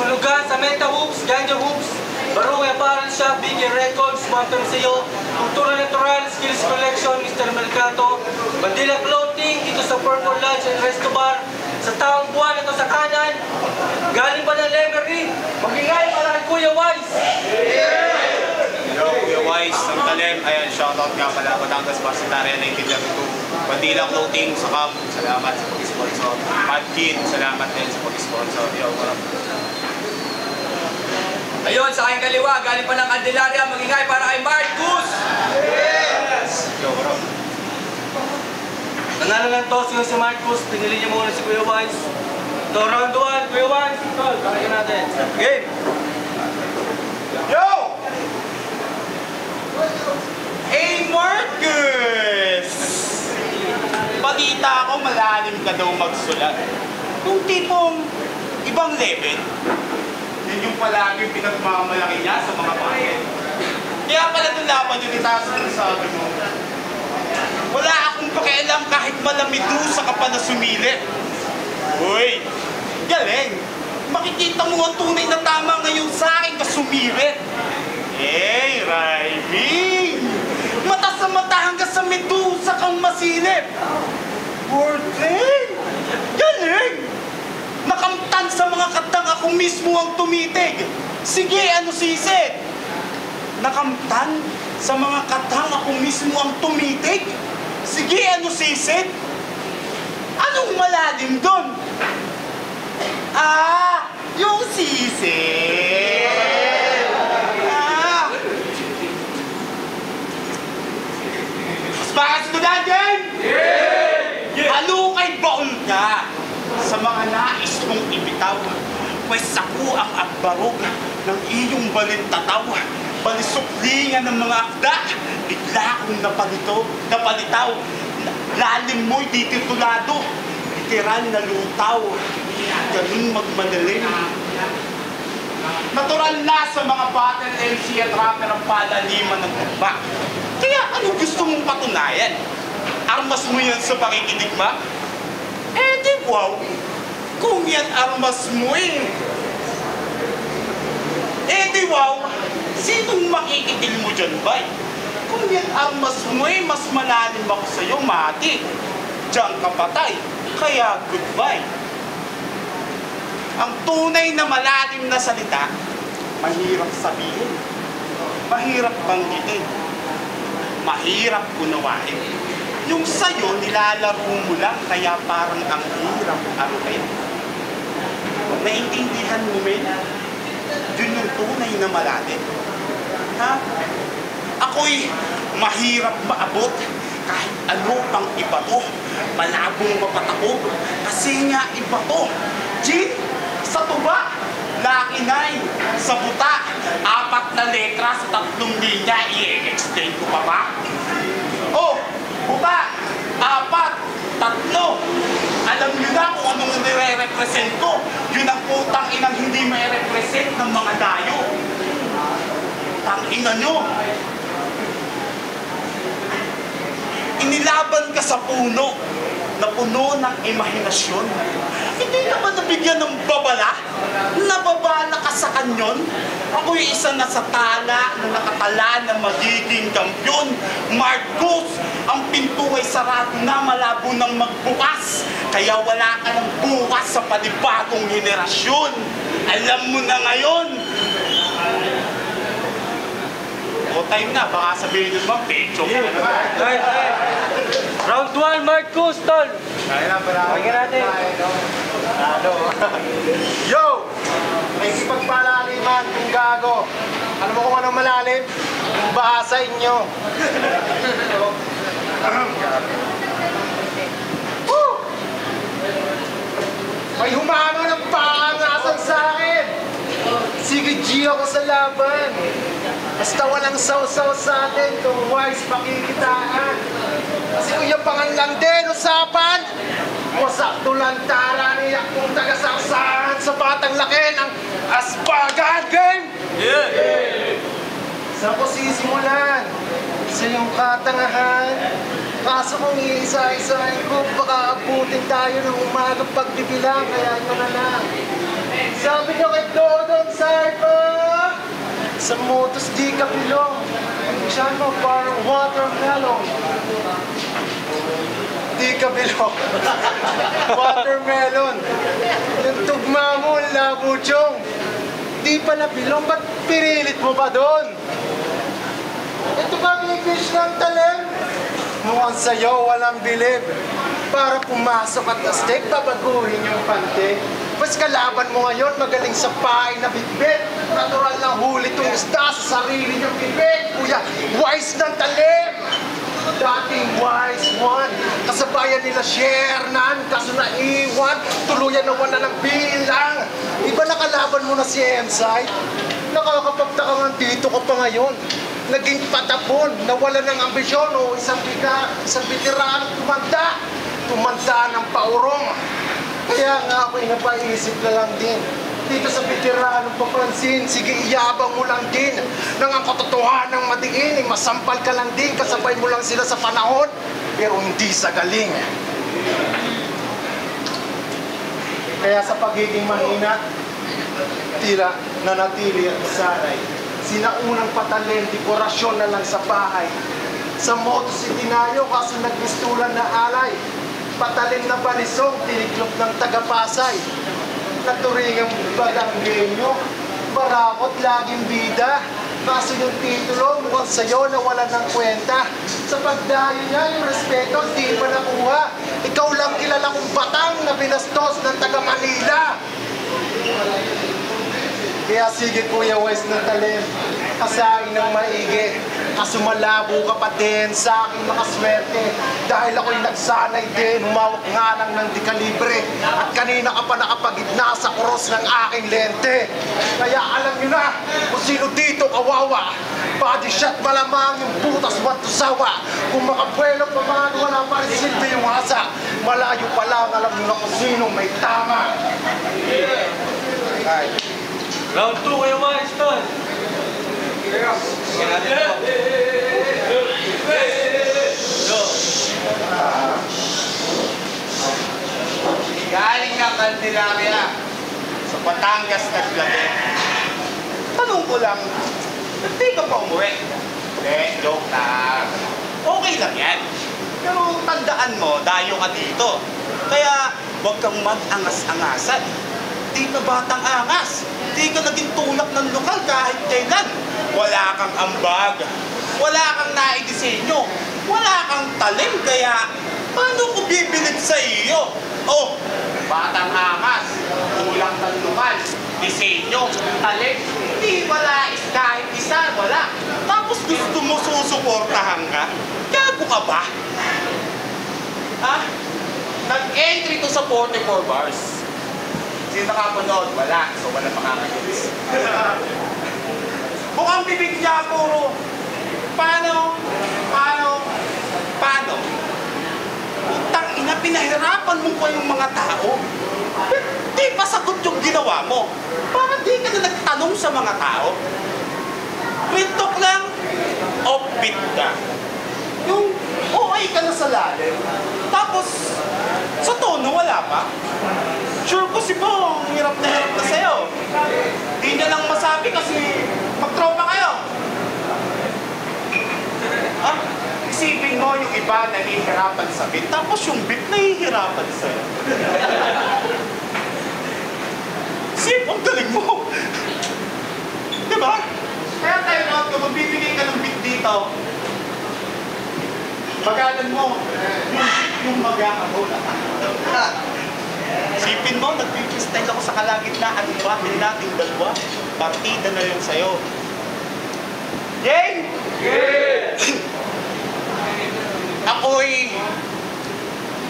Sulugan sa Meta Hoops, Ganja Hoops, Barong Apparel Shop, BK Records, sponsor sa iyo, Kultura Natural, Skills Collection, Mr. Mercato, Bandila Clothing, dito sa Purple Lodge and Resto Bar, sa Taong Buwan, ito sa kanan, galing pa ng Lemery, magingay para kay Kuya Wise. Hello, Kuya Wise, ng Talem. Ayan, shoutout nga pala, Batangas Basitaria 1932. Bandila Clothing sa Camp, salamat sa pag-sponsor. Padkin, salamat din sa pag-sponsor. Yo, Ayun, sa aking kaliwa, galing pa ng Candelaria, magingay para kay Marcus! yes! Yo, bro. Nanalo lang toss yung si Marcus, pinili niya muna si Kuya Wise. Ito, round 1, Kuya Wise, tol, kakain natin. Game! Yo! Hey, Marcus! Balita ko, malalim ka daw magsulat. Yung tipong ibang level. Yun yung palaging pinagmamalaki niya sa mga paket. Kaya pala tulapan yun itaas ng sabi mo. Wala akong pakialam kahit malamidusa ka pa na sumilip. Uy, galing. Makikita mo ang tunay na tama ngayon sa akin ka sumilip. Hey, rhyming! Mata sa mata hanggang sa medusa kang masilip. Working! Galing! Nakamtan sa mga katang ako mismo ang tumitig. Sige, ano sisid? Nakamtan sa mga katang ako mismo ang tumitig. Sige, ano sisid? Anong malalim doon? Ah, yung sisid. Ah. Mas baka estudyante? Halukay baon ka sa mga nais mong ibitaw. Pwes ako ang agbarog ng iyong balintataw. Balisuklingan ng mga akda, bigla akong napalitaw. Lalim mo'y dititulado, literal na lutaw. Ganun magmadaling. Natural na sa mga battle MC at rapper ang palaliman ng tugma. Kaya ano gusto mong patunayan? Armas mo yan sa pakikidigma? Eh di wow, kung yan armas mo eh. Eh di wow, sinong makikitil mo dyan ba? Kung yan armas mo eh, mas malalim ako sa'yo, mati. Diyan ka patay, kaya goodbye. Ang tunay na malalim na salita, mahirap sabihin, mahirap banggitin, mahirap unawain. Yung sa'yo, nilalaro mo lang, kaya parang ang hirap aruin. Naintindihan mo, men? Yun yung tunay na malalim. Ha? Ako'y mahirap maabot, kahit ano pang iba to. Malabong mapatakot, kasi nga iba to. Gin, sa tuba, Lucky 9, sa buta, 4 na letra sa 3 linya, i-explain ko pa ba? Oh, buta, 4, 3. Alam nyo na kung anong nire-represent ko. Yun ang putang inang hindi may represent ng mga dayo. Tangina nyo. Inilaban ka sa puno na puno ng imahinasyon. Hindi ka ba nabigyan ng babala? Nababala ka sa kanyon? Ako'y isa na sa tala na nakatala na magiging kampyon. Marcos, ang pinto ay sarado na, malabo ng magbukas. Kaya wala ka ng bukas sa panibagong henerasyon. Alam mo na ngayon. O time na, baka sabihin nyo ba, pecho mo. Round 1, Marcus, tol. Kaya na, Pakinggan natin. Ano? Yo! May ipagpalaliman kung gago. Alam mo kung anong malalim? Yung baha sa inyo. Woo! May humano ng paangasan sa akin. Sige G ako sa laban. Basta walang saw-saw sa atin kung wise pakikitaan. Kasi kung yung panganlang din usapan, wasakto lang tara niya kung tagasaksahan sa batang laki ng Aspagan game! Yeah! Saan ko sisimulan? Sa iyong katangahan? Kaso kung iisa-isahin ko, baka abutin tayo ng umagang pagbibilang, kaya yun na lang. Sabi niyo kay Dodong Sarko, sa motos di ka pilong. Ang tiyan mo parang watermelon. Di ka bilog. Watermelon. Yung tugma mo, labuchong. Di pa nabilong, ba't pinilit mo pa doon? Ito bang English ng talim? Mukhang sa'yo walang bilib. Para pumasok at astig, babaguhin yung pante. Mas kalaban mo ngayon, magaling sa pahay na bitbit. Natural na huli itong isda sa sarili niyong bibig. Kuya, wise ng talim. Dating wise one, kasabayan nila Shernan, kaso naiwan, tuluyan na wala ng bilang. Iba nakalaban mo na si Ensay? Nakakapagtaka nga dito ka pa ngayon. Naging patapon, nawala ng ambisyon o isang veterano tumanda ng paurong. Kaya nga ako'y napaisip na lang din. Dito sa veterano papansin, sige iyabang mo lang din. Nang ang katotohanan ng madiin, masampal ka lang din, kasabay mo lang sila sa panahon, pero hindi sa galing. Kaya sa pagiging mahina, tila nanatili at sanay. Sinaunang patalin, dekorasyon na lang sa bahay. Sa motos itinayo, kaso nagbistulan na alay. Patalin na balisong, tiniklop ng tagapasay. Naturingang balanggenyo, barakot laging bida. Kaso yung titulo, mukhang sa'yo na wala ng kwenta. Sa pagdayo niya, yung respeto, di pa nakuha. Ikaw lang kilala kong batang na binastos ng taga-Manila. Kaya sige Kuya Wise ng talim, kasain ng maigi. Kaso malabo ka pa din sa aking makaswerte. Dahil ako'y nagsanay din, humawak nga lang ng dekalibre. At kanina ka pa nakapagitna sa kuros ng aking lente. Kaya alam nyo na kung sino dito kawawa. Body shot malamang yung butas watusawa. Kung makabuelo pa man, wala pa rin silbi yung asa. Malayo pa lang, alam nyo na kung sino may tama. Round 2 kayo mga Stone. Sige natin ito. Galing ng Candelaria sa Batangas naglabi. Tanong ko lang, hindi ka pa umuwi? Joke lang. Okay lang yan. Pero tandaan mo, dayo ka dito. Kaya huwag kang mag-angas-angasan. Di ka batang angas. Di ka naging tulak ng lokal kahit kailan. Wala kang ambag. Wala kang naidisenyo. Wala kang talim. Kaya paano ko bibilid sa iyo? Oh, batang angas. Tulak ng lokal. Disenyo. Talim. Di wala kahit isa. Wala. Tapos gusto mo susuportahan ka? Gago ka ba? Ha? Nag-entry to sa 44 bars. Sino nakapanood? Wala. So, wala makakagits. Mukhang bibig niya, puro. Paano? Utang ina, pinahirapan mo pa yung mga tao. Di pa sagot yung ginawa mo. Parang di ka na nagtanong sa mga tao. Rintok lang, offbeat ka. Yung OA ka na sa lalim. Tapos, sa tono, wala pa. Sure ko si Bong, hirap na sa'yo. Di niya lang masabi kasi magtropa kayo. Ah, isipin mo yung iba nahihirapan sa beat, tapos yung beat nahihirapan sa'yo. Sip, ang galing mo. Diba? Kaya tayo na, kung magbibigay ka ng beat dito, magalan mo yung mag-aabot. Sipin mo, nag-freestyle ako sa kalagitnaan ng battle nating dalawa. Partida na yun sa'yo. Yay! Yeah! Ako'y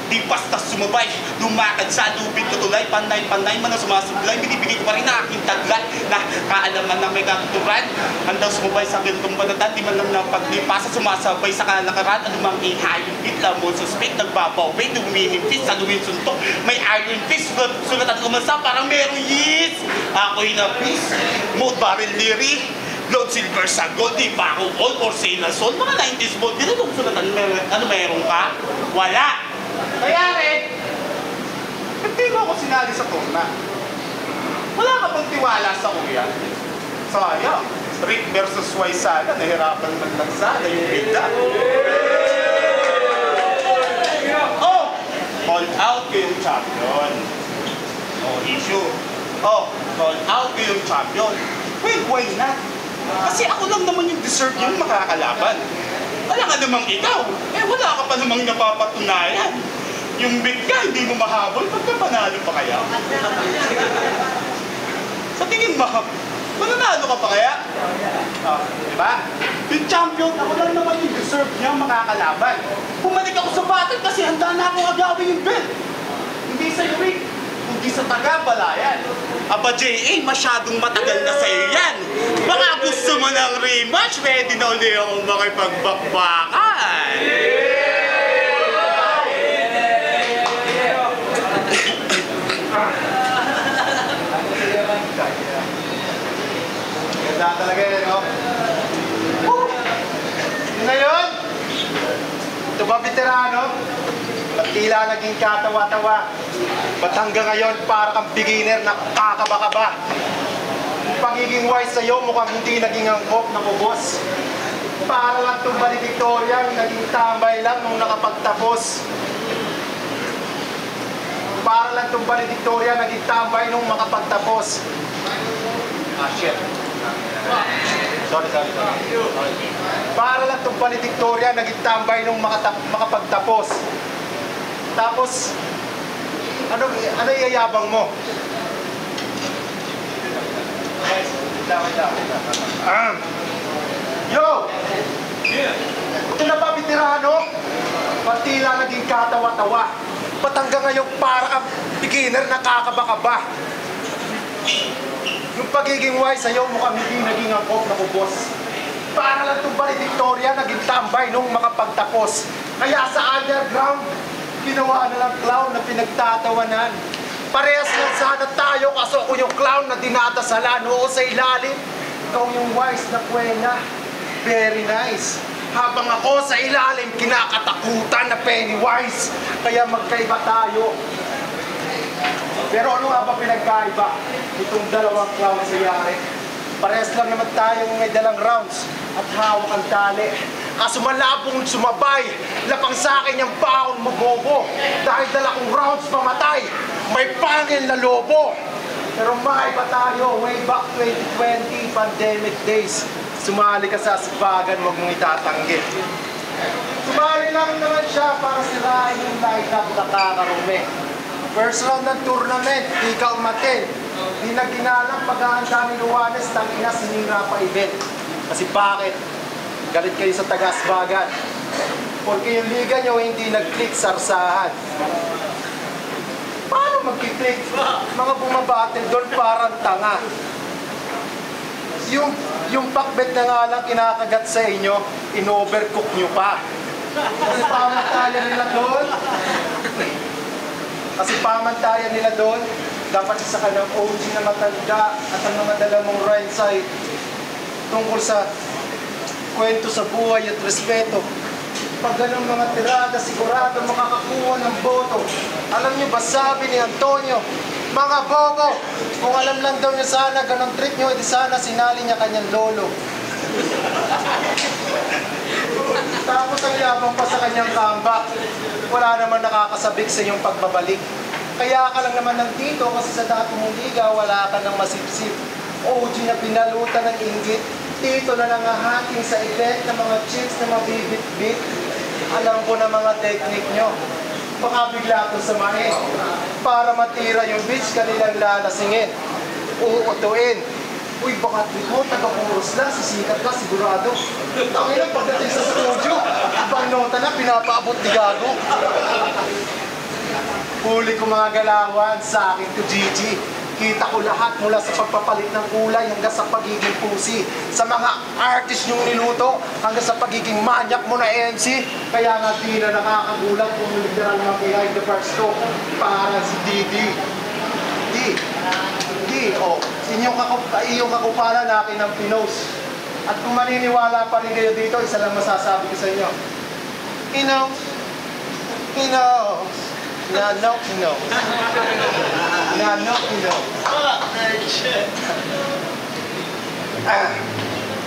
di basta sumabay, lumakad sa lubid ko tulay, panay-panay man ang sumasublay, binibigay ko pa rin na aking taglay na kaalaman na may katuturan. Handang sumabay sa giltong banatan, di man lang ng paglipasa, sumasabay sa kalakaran, anumang ihayong bitla mo, suspect, nagbabaway, dumihimpis, sa luwin suntok, may iron fist, sulatan umasa, parang merong yeast. Ako'y nabis, mood barrel leery, Lord Silver sa gold, di ba ako all for sale na sold? Mga 90s gold, di na itong sulatan, ano meron ka? Wala! Kaya rin, hindi mo ako sinali sa turna. Wala ka bang tiwala sa kuya? Sayang, Rick versus Waisala, nahirapan man lang sana yung bida. Oh! Call out ko yung champion. No issue. Oh, call out ko yung champion. Well, why not? Kasi ako lang naman yung deserve yung makakalaban. Wala ka namang ikaw. Eh, wala ka pa namang napapatunayan. Yung big ka, hindi mo mahabol. Pagka panalo pa kaya? Sa tingin mo, mananalo ka pa kaya? Oh, diba? Yung champion, ako lang naman yung deserve niya makakalaban. Bumalik ako sa battle kasi handa na akong agawin yung belt. Hindi sa Rick, kundi sa taga-balayan. Aba, J.A., masyadong matagal na sa'yo yan. Baka gusto mo ng rematch, pwede na ulit akong makipagbakbakan. Ganda talaga yun, no? Yun na yun! Ito ba, veterano? Ba't tila naging katawa-tawa? Ba't hanggang ngayon para kang beginner na kakaba-kaba? Yung pagiging wise sa'yo mukhang hindi naging angkop na kubos. Para lang itong valedictorian, naging tambay lang nung nakapagtapos. Para lang itong valedictorian, naging tambay nung makapagtapos. Ah, shit. Sorry. Para lang itong valedictorian, naging tambay nung makapagtapos. Tapos, ano iyayabang mo? Yo! Ito na ba, veterano? Pati lang naging katawa-tawa. Ba't hanggang ngayon para kang beginner na kakaba-kaba? Yung pagiging wise sa'yo mukhang hindi naging angkop na kubos. Para lang itong valedictorian, naging tambay nung makapagtapos. Kaya sa underground, ginawa na lang clown na pinagtatawanan. Parehas lang sana tayo, kaso ako yung clown na dinadasalan. Oo, sa ilalim, ikaw yung wise na kwena. Very nice. Habang ako sa ilalim, kinakatakutan na Pennywise. Kaya magkaiba tayo. Pero ano nga ba pinagkaiba itong dalawang clown sa yari? Parehas lang naman tayong may dalang rounds at hawak ang tali. Kaso malabong sumabay, lapang sa akin yung baon mo, bobo. Dahil dala kong rounds pamatay, may pangil na lobo. Pero maiba tayo, way back 2020, pandemic days. Sumali ka sa asbagan, huwag mong itatanggi. Sumali lang naman siya para sirain yung line-up na kakarumi. First round ng tournament, di ka umatin. Di na ginalang paghahanda ni Luanes, tangina sinira pa event. Kasi bakit? Galit kayo sa taga-asbagan. Porque yung liga nyo hindi nag-click sarsahan. Paano mag-click? Mga bumabattle doon parang tanga. Yung pakbet na nga lang kinakagat sa inyo, in-overcook nyo pa. Kasi pamantayan nila doon, dapat isa ka ng OG na matanda at ang mga dala mong rights ay tungkol sa kwento sa buhay at respeto. Pag ganun mga tirada, sigurado makakakuha ng boto. Alam niyo ba, sabi ni Antonio, mga bobo, kung alam lang daw niya sana ganun trip niyo, edi sana sinali niya kanyang lolo. Tapos ang yabang pa sa kanyang comeback, wala naman nakakasabik sa iyong pagbabalik. Kaya ka lang naman nandito kasi sa dati mong liga, wala ka nang masipsip. OG na pinalutan ng inggit, dito na nangahating sa event ng mga chicks na mabibit-bit. Alam ko na mga technique nyo. Baka bigla ito samahin. Para matira yung bitch, kanilang lalasingin. Uutuin. Uy, baka triko, taga-puros lang, sisikat ka, sigurado. Tangin lang pagdating sa studio. Ibang nota na, pinapaabot ni Gago. Huli ko mga galawan, sa akin to Gigi. Kita ko lahat mula sa pagpapalit ng kulay hanggang sa pagiging pusi. Sa mga artist nyong niluto hanggang sa pagiging manyak mo na MC. Kaya nga di na nakakagulat kung literal na behind the bars ko. Para si Didi. Di, iyong kakupalan natin ng pinos. At kung maniniwala pa rin kayo dito, isa lang masasabi ko sa inyo. He knows. He knows. Na no, he knows. Na no, he knows.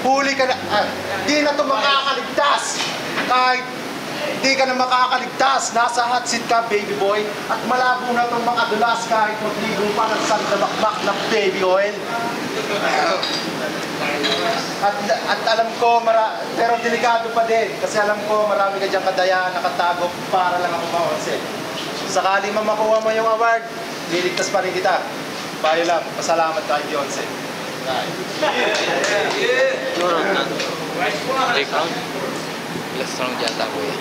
Huli ka na. Di na ito makakaligtas. Kahit di ka na makakaligtas. Nasa hot seat ka, baby boy. At malabo na itong makadulas kahit magligo pa ng sandalakbak ng baby oil. At alam ko, pero delikado pa din. Kasi alam ko, marami ka diyang kadayaan nakatago para lang ako maonse. Sakali man makuha mo yung award, liligtas pa rin kita. Payo lang, pasalamat ka kay Beyonce. Last round yata ko yan.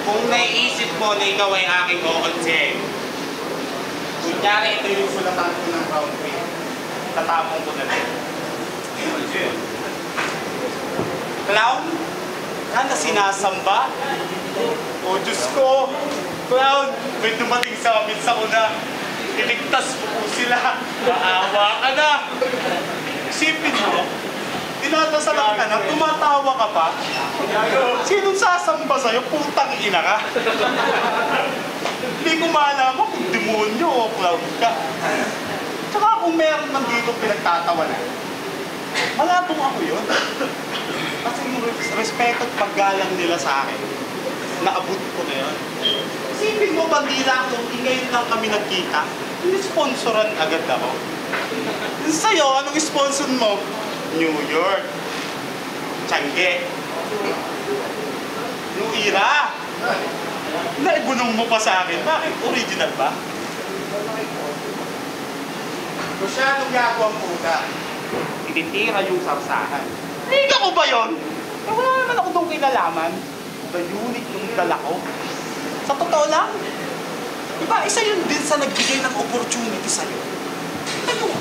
Kung naiisip mo na ikaw ay aking kukonsen, kunyari ito yung sulatan ko ng round 3, tatapong ko na din. Clown? Kana sinasamba? O Diyos ko, Clown, may dumating sa amin sa una. Iligtas mo po sila. Maawa ka na. Isipin mo, tinatasalan ka na, tumatawa ka pa. Sinong sasamba sa'yo? Putang ina ka. Hindi ko malaman kung demonyo o clown ka. Tsaka kung meron man dito pinagtatawanan, malabong ako yun. Kasi yung respeto at paggalang nila sa akin, naabot ko na yun. Isipin mo, bandila ako, ngayon lang kami nagkita, in-sponsoran agad ako. Yung sa'yo, anong sponsor mo? New York, Tiangge, New Era. Naibunong mo pa sa akin, bakit? Original ba? Masyadong gagawang puta. Ititira yung sarsahan. Hindi ko ba yun? Eh, wala naman ako doon kinalaman. The unit yung dala ko. Sa totoo lang, diba, isa yun din sa nagbigay ng opportunity sa'yo.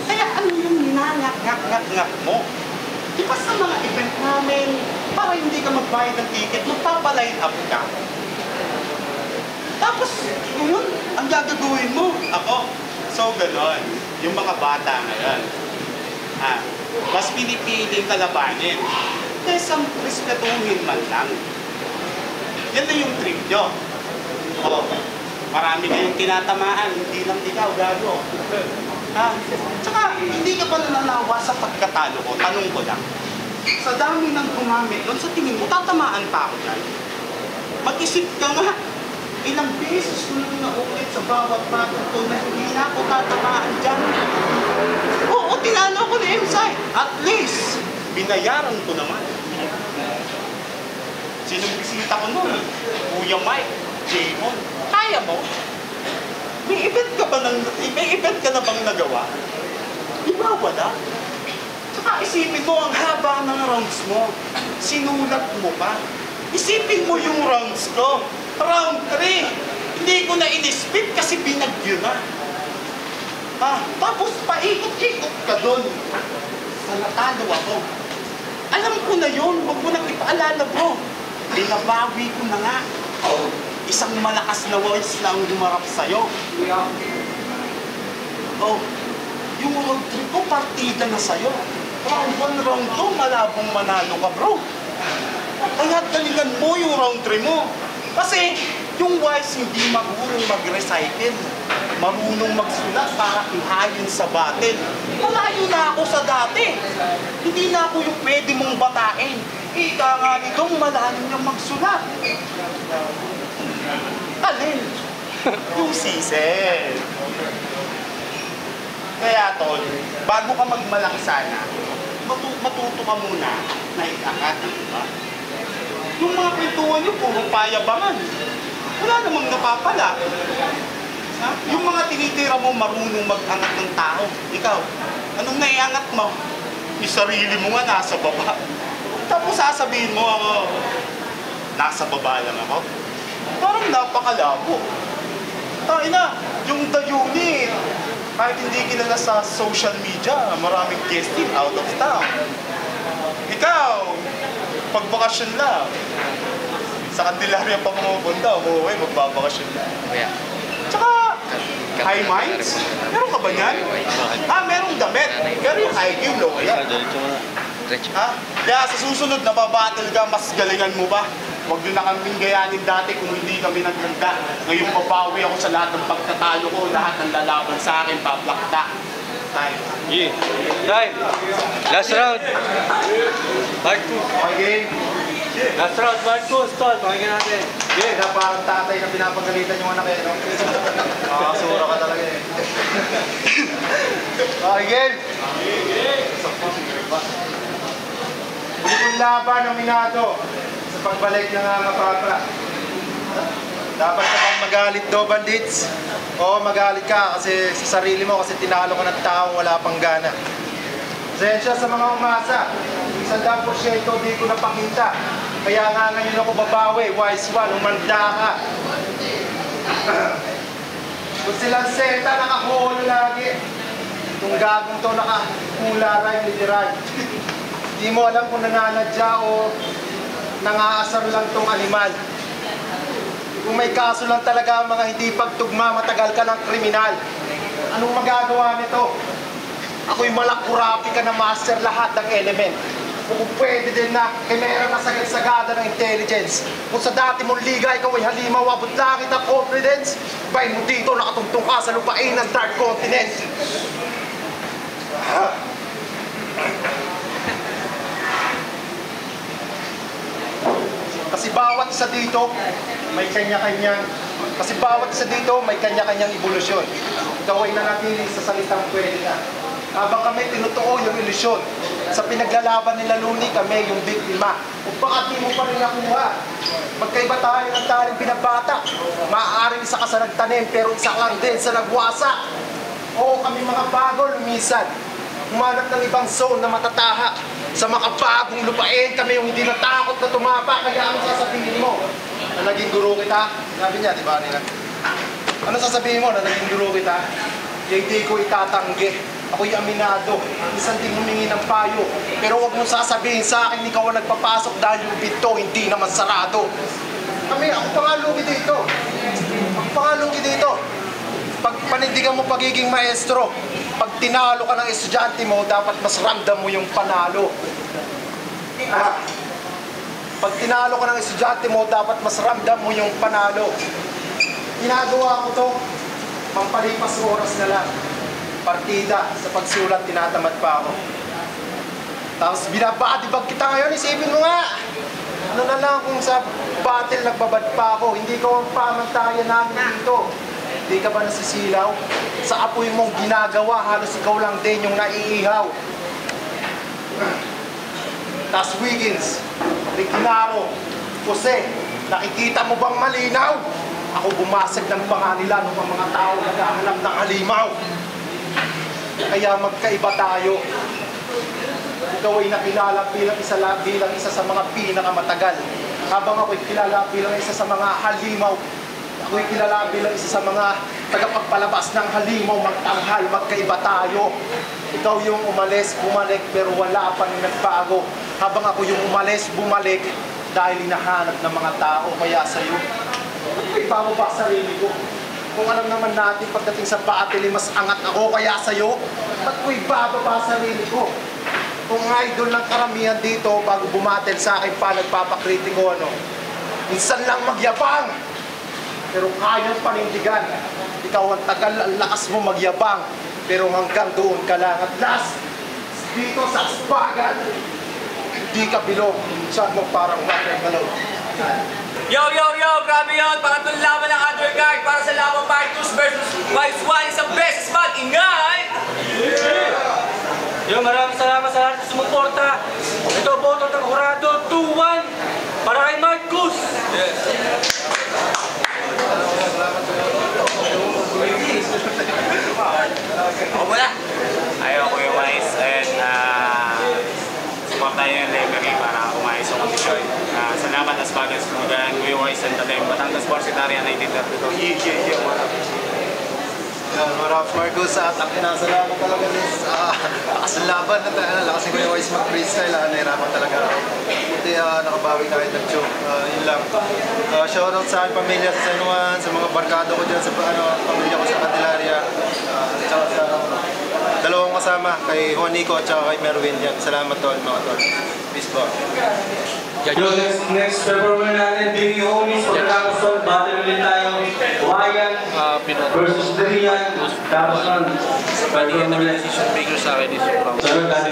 Kaya ano yung ninangak-ngak-ngak mo? Diba sa mga event namin, para hindi ka magbayad ng ticket, magpapaline up ka. Tapos, yun, ang gagawin mo, ako. So, ganon. Yung mga bata ngayon, mas pinipiling kalabanin kaysa respetuhin man lang. Yan na yung trip nyo. O, marami kayong tinatamaan, hindi lang ikaw, gago. Tsaka, hindi ka pa nananawa sa pagkatalo ko. Tanong ko lang, sa dami ng gumamit doon, sa tingin mo, tatamaan pa ako dyan? Mag-isip ka nga, ilang beses ko nang naulit sa bawat matuto na hindi na ako tatamaan dyan. Oo, tinalo ko ni M-Site. At least, binayaran ko naman. Sinong bisita ko nun? Kuya Mike, Jamon. Kaya mo? May event ka na bang nagawa? Di ba wala? Tsaka isipin mo, ang haba ng rounds mo. Sinulat mo pa. Isipin mo yung rounds ko. Round 3. Hindi ko na in-split kasi binagyo na. Tapos paikot-ikot ka doon. Natalo ako. Alam ko na yun. Huwag mo nang ipaalala, bro. Binabawi ko na nga. Isang malakas na voice na ang humarap sa'yo. Yung round 3 ko, partida na sa'yo. Round 1, round 2, malabong manalo ka, bro. Kaya galingan mo yung round 3 mo. Kasi yung wise hindi marunong mag-recycle. Marunong magsulat para ihayin sa battle. Malayo na ako sa dati. Hindi na ako yung pwede mong batain. Ika nga nitong malalim niyang magsulat. Alin? Yung sisel. Kaya tol, bago ka magmalaki sana, matuto ka muna na ikakat, diba? Yung mga kwentuhan nyo, puro payabangan. Wala namang napapala. Yung mga tinitira mo, marunong mag-angat ng tao. Ikaw, anong naiangat mo? Yung sarili mo nga nasa baba. Tapos sasabihin mo ako, nasa baba lang ako. Parang napakalabo. Tayo na, yung the unit. Kahit hindi kilala sa social media, maraming guesting out of town. Ikaw, pagbakasyon lang. Sa Candelaria pa pumupunta, umuwi, magbabakasyon lang. Tsaka, high minds? Meron ka ba yan? Merong damit. Pero yung IQ low yan. Diretso. Ha? Kaya sa susunod na babattle ka, mas galingan mo ba? Huwag nyo na kaming gayanin dati kung hindi kami naghanda. Ngayon babawi ako sa lahat ng pagtatalo ko, lahat ng lalaban sa akin, paplakta. Time. Yeah. Time. Last round. Marcus. Okay, game. Last round, Marcus. Tol, pakinggan natin. Okay, na parang tatay na pinapagalitan yung anak eh, no? Makakasura ka talaga eh. Okay, game. Huli kong laban ng Minado sa pagbalik ng Mapapra. Dapat ka bang magalit do, bandits? Oo, magalit ka kasi sa sarili mo kasi tinalo ka ng taong wala pang gana. Pasensya sa mga umasa. 100% di ko napakita. Kaya nga ngayon ako babawi, wise one, umanda ka. Kung silang seta, nakakulo lagi. Itong gagong to nakakularay, literal. Di mo alam kung nananadya o nangaasar lang tong animal. Kung may kaso lang talaga ang mga hindi pagtugma, matagal ka ng kriminal. Anong magagawa nito? Ako'y malakurapi ka na master lahat ng element. Kung pwede din na, meron na sagad-sagada ng intelligence. Kung sa dati mong liga, ikaw ay halimaw, abot langit ang confidence. Bayin mo dito, nakatungtong ka sa lupain ng Dark Continent. Kasi bawat isa dito, may kanya-kanyang ebolusyon. Ikaw ay nanatili sa salitang pwede na. Habang kami tinutuo yung ilusyon. Sa pinaglalaban nila Luni, kami yung biktima. Kung bakit di mo pa rin nakuha, magkaiba tayo ng taling binabata. Maaaring isa ka sa nagtanim, pero isa lang din sa nagwasa. Oo, kami mga bago lumisan. Humanap ng ibang zone na matataha. Sa makabagong lupain, kami yung hindi natakot na tumapa. Kaya ano sasabihin mo? Na naging guru kita? Sabi niya, di ba nila? Ano sasabihin mo na naging guru kita? Hindi ko itatanggi. Ako'y aminado. Minsan din humingi ng payo. Pero huwag mong sasabihin sa akin, ikaw ang nagpapasok dahil yung pinto hindi naman sarado. Ako pangalugi dito. Pag panindigan mo pagiging maestro, pag tinalo ka ng estudyante mo, dapat mas ramdam mo yung panalo. Pag tinalo ka ng estudyante mo, dapat mas ramdam mo yung panalo. Ginagawa ko to, pampalipas oras na lang. Partida, sa pagsulat, tinatamad pa ako. Tapos binabadibag kita ngayon, isipin mo nga. Ano na lang kung sa battle nagbabad pa ako, hindi ko ang pamantayan namin dito. Hindi ka ba nasisilaw? Sa apoy mong ginagawa, halos ikaw lang din yung naiihaw. Tas Wiggins, Riquinaro, Jose, nakikita mo bang malinaw? Ako bumasag ng panganila ng mga tao naghahanap ng halimaw. Kaya magkaiba tayo. Ikaw ay nakilala bilang isa sa mga pinakamatagal. Habang ako'y kilala bilang isa sa mga halimaw. Ako'y kilala bilang isa sa mga tagapagpalabas ng halimaw, magtanghal, magkaiba tayo. Ikaw yung umalis, bumalik, pero wala pa rin nagbago. Habang ako yung umalis, bumalik, dahil hinahanap ng mga tao, kaya sa'yo. Iba mo ba sarili ko? Kung alam naman natin pagdating sa battle, mas angat ako kaya sa'yo, ba't ko ibababa sarili ko? Kung idol ng karamihan dito, bago bumatel sa akin pa, nagpapakritiko, minsan lang magyabang, pero kayang panindigan. Ikaw ang tagal, ang lakas mo magyabang, pero hanggang doon ka lang. At last, dito sa Aspagan, hindi ka bilog, saan mo parang watermelon. Yo! Grabe yun! Pangatlong laban ng undercard para sa laban Marcus versus Wise One. Isang beses mag-ingay! Yo, maraming salamat sa lahat sa sumuporta. Ito, boto ng Jurado, 2-1 para kay Marcus. Yes. Ako muna! Ayoko yung Wise and support tayo yung Lemery para umayos yung kondisyon. Salamat as bagay sa mga Kuya Wise and Tatem Batangas Borsitaria 1932. Maraming Marcus at ang kinasalamat talaga sa lakas ng laban na lakasin ko yung Wise mag-freestyle, nahirapan talaga ako. Buti nakabawi kahit nag-choke, yun lang. Shoutout sa aking pamilya sa San Juan, sa mga barkado ko dyan, sa pamilya ko sa Candelaria, tsaka sa dalawang kasama, kay Juanico at saka kay Merwin yan. Salamat tol, mga tol. Peace po. Yung next performer natin, Biggie Homies, pagkatapos tol, battle ulit tayo. Wayan versus Darian. Tapos nun, Bali yan naman decision maker sa akin is sobrang kasi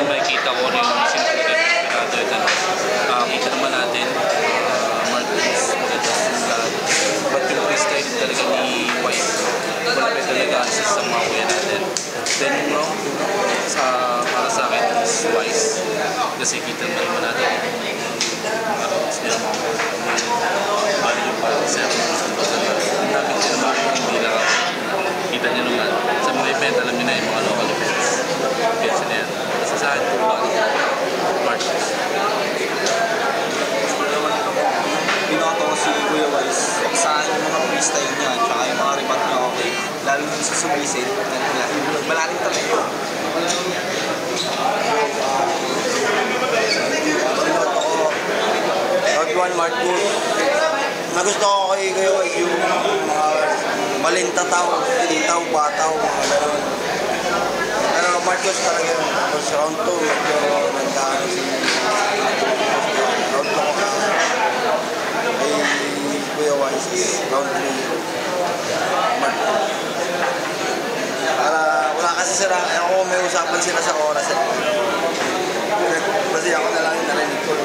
makikita ko rin yung simple pinado ito. Kita naman natin, Marcus, maganda sa lahat. But yung freestyle talaga ni White, malapit talaga sa mga kuya natin. Then yung round 2, para sa akin is Wise. Kasi kita naman natin yung rounds nila mga bali yung parang 7. Ang dami din naman hindi lang kita nyo naman. Sa mga event, alam nyo na yung mga local events. Events na yan. Kasi sa akin, Marcus. Binoto ko si Kuya Wise. Saan yung mga freestyle niya, tsaka yung mga rebat niya okay. Lalo yung sa sumisid, malalim talaga yun. Binoto ko, Round 1 Marcus. Nagusto ko kay Kuya Wise yung mga malintataw, titaw, bataw, mga gano'n. Pero Marcus talaga yun. Tapos round 2, medyo nagdaan si round 2 ko kay Kuya Wise, round 3, Marcus. Para wala kasi sila, ako may usapan sila sa oras. Kasi ako na lang yung narinig ko.